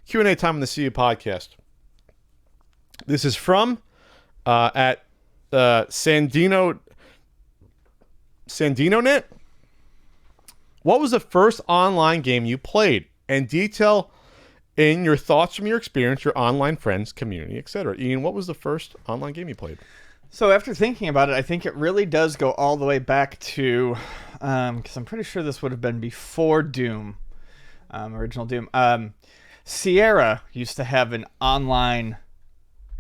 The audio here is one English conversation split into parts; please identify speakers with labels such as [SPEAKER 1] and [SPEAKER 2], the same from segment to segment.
[SPEAKER 1] Q&A time on the CU podcast. This is from at Sandino Net. What was the first online game you played? And detail in your thoughts from your experience, your online friends, community, etc. Ian, what was the first online game you played?
[SPEAKER 2] So after thinking about it, I think it really does go all the way back to, because I'm pretty sure this would have been before Doom, original Doom. Sierra used to have an online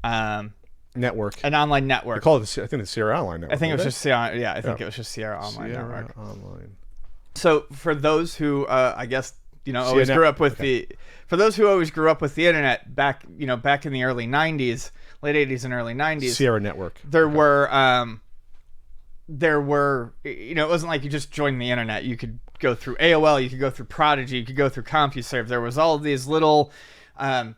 [SPEAKER 1] network.
[SPEAKER 2] An online network.
[SPEAKER 1] They call it, I think, the Sierra Online Network.
[SPEAKER 2] I think it was just Sierra. Yeah, I think it was just Sierra Online Network.
[SPEAKER 1] Online.
[SPEAKER 2] So for those who, I guess, always grew up with for those who always grew up with the internet back in the early 90s, late 80s and early 90s.
[SPEAKER 1] Sierra Network.
[SPEAKER 2] There were, it wasn't like you just joined the internet. You could go through AOL, you could go through Prodigy, you could go through CompuServe. There was all of these little,
[SPEAKER 1] there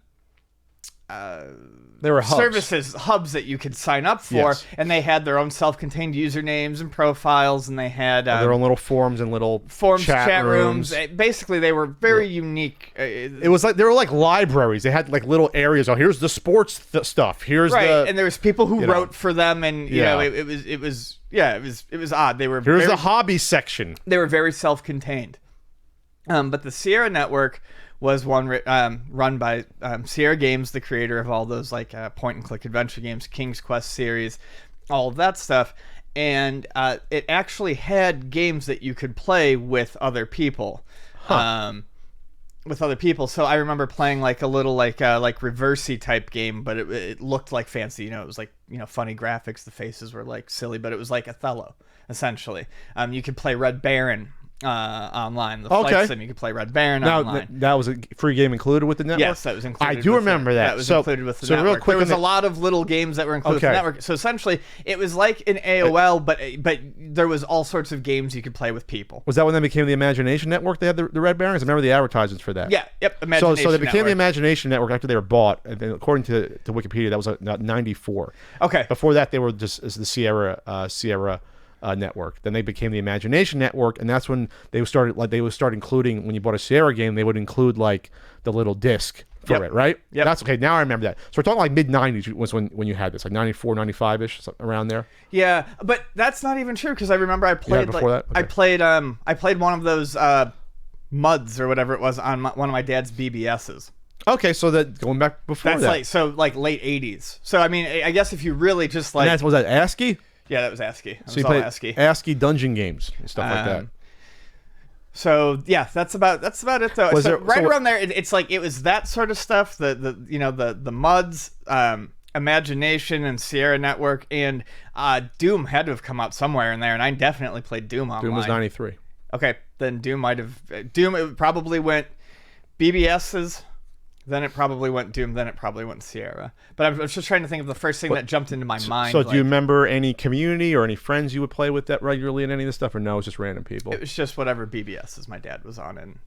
[SPEAKER 1] were
[SPEAKER 2] hubs that you could sign up for,
[SPEAKER 1] yes.
[SPEAKER 2] And they had their own self-contained usernames and profiles, and they had
[SPEAKER 1] their own little forums and little
[SPEAKER 2] chat rooms. Basically, they were very unique.
[SPEAKER 1] It was like they were like libraries. They had like little areas. Oh, here's the sports stuff. Here's
[SPEAKER 2] and there was people who wrote for them, and it was odd. They were
[SPEAKER 1] the hobby section.
[SPEAKER 2] They were very self-contained, but the Sierra Network was one run by Sierra Games, the creator of all those like point-and-click adventure games, King's Quest series, all of that stuff. And it actually had games that you could play with other people. So I remember playing like a little like reversey type game, but it looked like fancy. It was like funny graphics. The faces were like silly, but it was like Othello essentially. You could play Red Baron online. The flight sim, you could play Red Baron online.
[SPEAKER 1] That was a free game included with the network?
[SPEAKER 2] Yes, that was included.
[SPEAKER 1] I do remember that.
[SPEAKER 2] That was included with the network. Real quick, there was a lot of little games that were included with the network. So essentially, it was like an AOL, but there was all sorts of games you could play with people.
[SPEAKER 1] Was that when they became the Imagination Network? They had the Red Barons? I remember the advertisements for that.
[SPEAKER 2] Yeah, yep, Imagination
[SPEAKER 1] So they became
[SPEAKER 2] Network.
[SPEAKER 1] the Imagination Network after they were bought. And then according to Wikipedia, that was 94.
[SPEAKER 2] Okay.
[SPEAKER 1] Before that, they were just the Sierra Network. Then they became the Imagination Network, and that's when they would start including, when you bought a Sierra game, they would include like the little disc for it, right?
[SPEAKER 2] Yeah,
[SPEAKER 1] that's okay. Now I remember that. So we're talking like mid-90s was when you had this, like 94, 95-ish, around there.
[SPEAKER 2] Yeah, but that's not even true, because I remember I played
[SPEAKER 1] before that? Okay.
[SPEAKER 2] I played one of those MUDs or whatever it was on one of my dad's BBSs.
[SPEAKER 1] Okay, so that going back before
[SPEAKER 2] that's
[SPEAKER 1] that.
[SPEAKER 2] like late 80s. So I mean, I guess if you really just like,
[SPEAKER 1] and was that ASCII?
[SPEAKER 2] Yeah, that was ASCII.
[SPEAKER 1] So you played ASCII dungeon games and stuff like that.
[SPEAKER 2] So yeah, that's about it though. Around there, it's like it was that sort of stuff. The MUDs, Imagination, and Sierra Network, and Doom had to have come out somewhere in there, and I definitely played Doom online.
[SPEAKER 1] Doom was 93.
[SPEAKER 2] Okay, then Doom it probably went BBS's. Then it probably went Doom. Then it probably went Sierra. But I was just trying to think of the first thing that jumped into my mind.
[SPEAKER 1] So do you remember any community or any friends you would play with that regularly in any of this stuff, or no, it's just random people?
[SPEAKER 2] It was just whatever BBSs my dad was on in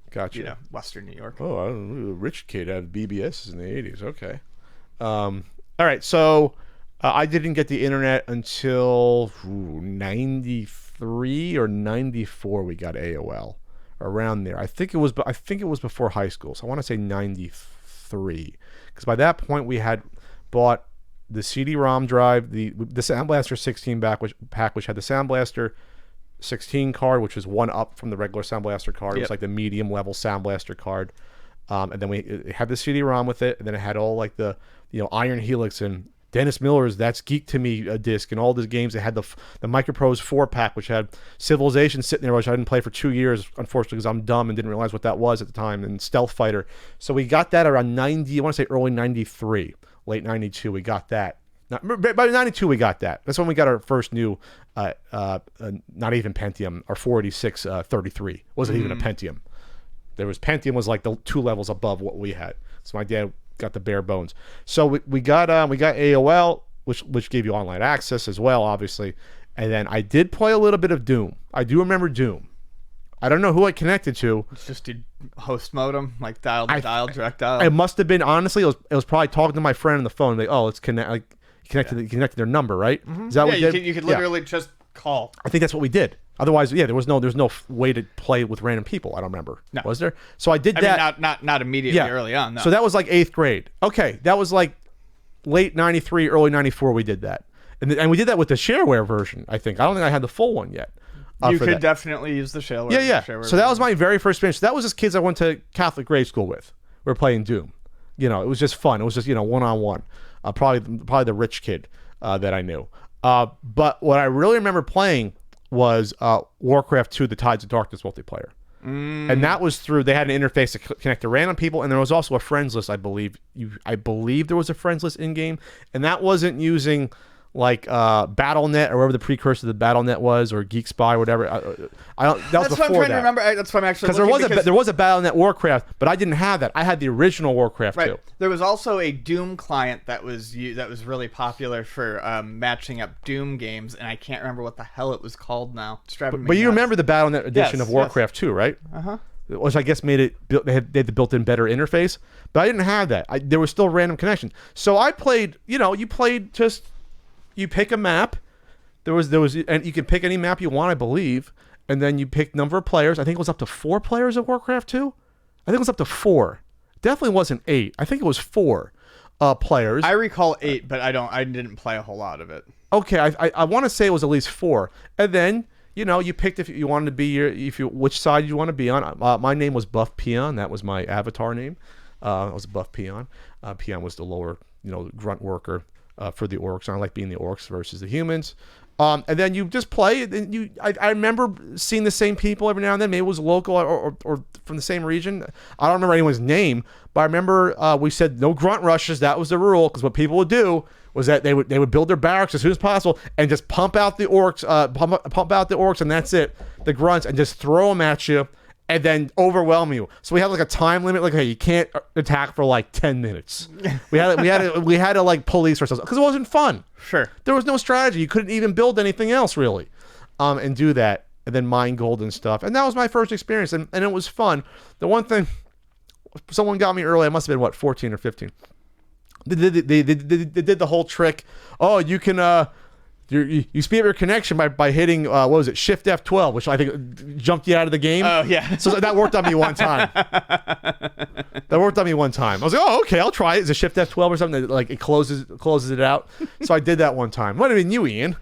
[SPEAKER 2] Western New York.
[SPEAKER 1] Oh, I don't know, a rich kid had BBSs in the 80s. Okay. All right, so I didn't get the internet until 93 or 94 we got AOL. Around there. I think it was before high school, so I want to say 93. Because by that point we had bought the CD-ROM drive, the Sound Blaster 16 pack, which had the Sound Blaster 16 card, which was one up from the regular Sound Blaster card. It was like the medium level Sound Blaster card, and then it had the CD-ROM with it, and then it had all like the Iron Helix and Dennis Miller's That's Geek to Me disc and all these games. They had the Microprose 4-pack, which had Civilization sitting there, which I didn't play for 2 years, unfortunately, because I'm dumb and didn't realize what that was at the time, and Stealth Fighter. So we got that around 90, I want to say early 93, late 92, we got that. By 92, we got that. That's when we got our first new, not even Pentium, our 486 33. Wasn't even a Pentium. Pentium was like the 2 levels above what we had. So my dad got the bare bones. So we got AOL, which gave you online access as well, obviously. And then I did play a little bit of Doom. I do remember Doom. I don't know who I connected to.
[SPEAKER 2] It's just a host modem, like dial to dial, direct dial.
[SPEAKER 1] It must have been, honestly, it was probably talking to my friend on the phone. Like, let's connect. Like, connected their number, right?
[SPEAKER 2] Mm-hmm.
[SPEAKER 1] Is that what we did?
[SPEAKER 2] You could literally just call.
[SPEAKER 1] I think that's what we did. Otherwise, yeah, there's no way to play with random people. I don't remember.
[SPEAKER 2] No.
[SPEAKER 1] Was there? So I did
[SPEAKER 2] I
[SPEAKER 1] that.
[SPEAKER 2] mean, not immediately early on. No.
[SPEAKER 1] So that was like 8th grade. Okay, that was like late 93, early 94 we did that. And we did that with the shareware version, I think. I don't think I had the full one yet.
[SPEAKER 2] You
[SPEAKER 1] for
[SPEAKER 2] could
[SPEAKER 1] that.
[SPEAKER 2] definitely use the shareware.
[SPEAKER 1] Yeah.
[SPEAKER 2] Shareware
[SPEAKER 1] So that was my very first experience. That was just kids I went to Catholic grade school with. We were playing Doom. You know, it was just fun. It was just, one-on-one. Probably the rich kid that I knew. But what I really remember playing was Warcraft 2, The Tides of Darkness multiplayer. And that was through, they had an interface to connect to random people, and there was also a friends list, I believe. I believe there was a friends list in-game, and that wasn't using like BattleNet or whatever the precursor to the BattleNet was, or Geek Spy, whatever. I don't. That was
[SPEAKER 2] That's what I'm
[SPEAKER 1] before
[SPEAKER 2] trying to
[SPEAKER 1] that.
[SPEAKER 2] remember. That's what I'm actually
[SPEAKER 1] Because there was a BattleNet Warcraft, but I didn't have that. I had the original Warcraft
[SPEAKER 2] right.
[SPEAKER 1] too.
[SPEAKER 2] There was also a Doom client that was really popular for matching up Doom games, and I can't remember what the hell it was called now. It's driving me
[SPEAKER 1] But you
[SPEAKER 2] nuts.
[SPEAKER 1] remember the BattleNet edition
[SPEAKER 2] Yes,
[SPEAKER 1] of Warcraft 2, right?
[SPEAKER 2] Uh-huh.
[SPEAKER 1] Which I guess made it. They had the built-in better interface, but I didn't have that. There was still random connection. So I played. You played just. You pick a map. There was, and you can pick any map you want, I believe, and then you pick number of players. I think it was up to 4 players of Warcraft 2. I think it was up to 4. Definitely wasn't 8. I think it was 4 players.
[SPEAKER 2] I recall 8, but I didn't play a whole lot of it.
[SPEAKER 1] Okay, I want to say it was at least 4, and then you picked if you wanted to be which side you want to be on. My name was Buff Peon. That was my avatar name. I was Buff Peon. Peon was the lower grunt worker for the orcs. I like being the orcs versus the humans. And then you just play. And I remember seeing the same people every now and then. Maybe it was local or from the same region. I don't remember anyone's name, but I remember we said no grunt rushes. That was the rule, because what people would do was that they would build their barracks as soon as possible and just pump out the orcs, and that's it. The grunts, and just throw them at you and then overwhelm you. So we had like a time limit, like, hey, you can't attack for like 10 minutes. We had to like police ourselves, because it wasn't fun.
[SPEAKER 2] Sure.
[SPEAKER 1] There was no strategy. You couldn't even build anything else really, and do that, and then mine gold and stuff. And that was my first experience, and it was fun. The one thing, someone got me early. I must have been 14 or 15. They did the whole trick. Oh, you can you speed up your connection by hitting what was it, Shift F12, which I think jumped you out of the game.
[SPEAKER 2] Oh yeah.
[SPEAKER 1] So that worked on me one time. I was like, oh, okay, I'll try it. Is it Shift F12 or something? Like it closes it out. So I did that one time. Might have been you, Ian.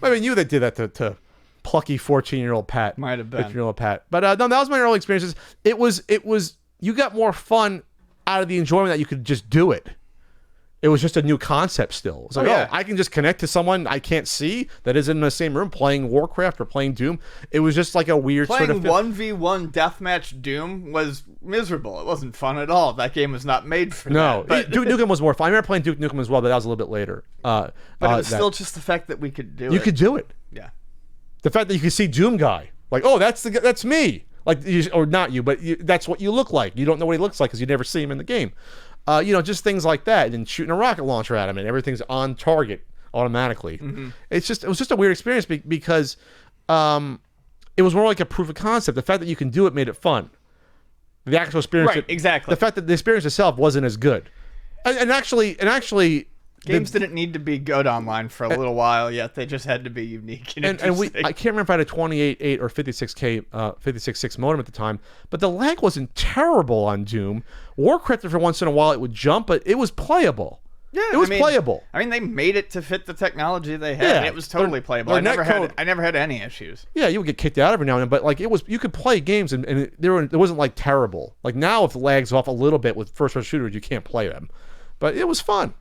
[SPEAKER 1] Might have been you that did that to plucky 14-year-old Pat.
[SPEAKER 2] Might have been
[SPEAKER 1] 15-year-old Pat. But no, that was my early experiences. It was you got more fun out of the enjoyment that you could just do it. It was just a new concept still. It's like, I can just connect to someone I can't see that is in the same room playing Warcraft or playing Doom. It was just like a weird
[SPEAKER 2] playing
[SPEAKER 1] sort of
[SPEAKER 2] 1v1 deathmatch Doom was miserable. It wasn't fun at all. That game was not made for that.
[SPEAKER 1] No, Duke Nukem was more fun. I remember playing Duke Nukem as well, but that was a little bit later.
[SPEAKER 2] But it was still just the fact that we could do it.
[SPEAKER 1] You could do it.
[SPEAKER 2] Yeah.
[SPEAKER 1] The fact that you could see Doom Guy, like, oh, that's me. Like, or not you, but that's what you look like. You don't know what he looks like because you never see him in the game. Just things like that, and shooting a rocket launcher at him, and everything's on target automatically. Mm-hmm. It was just a weird experience because it was more like a proof of concept. The fact that you can do it made it fun. The actual experience,
[SPEAKER 2] right? Exactly.
[SPEAKER 1] The fact that the experience itself wasn't as good, and actually,
[SPEAKER 2] games didn't need to be good online for a little while yet. They just had to be unique and
[SPEAKER 1] I can't remember if I had a 28.8 or 56K 56.6 modem at the time, but the lag wasn't terrible on Doom. Warcraft, for once in a while it would jump, but it was playable.
[SPEAKER 2] Yeah,
[SPEAKER 1] it was playable.
[SPEAKER 2] I mean, they made it to fit the technology they had.
[SPEAKER 1] Yeah,
[SPEAKER 2] And it was totally playable. I never had any issues.
[SPEAKER 1] Yeah, you would get kicked out every now and then, but like you could play games and it wasn't like terrible. Like now, if the lag's off a little bit with first-person shooters, you can't play them. But it was fun.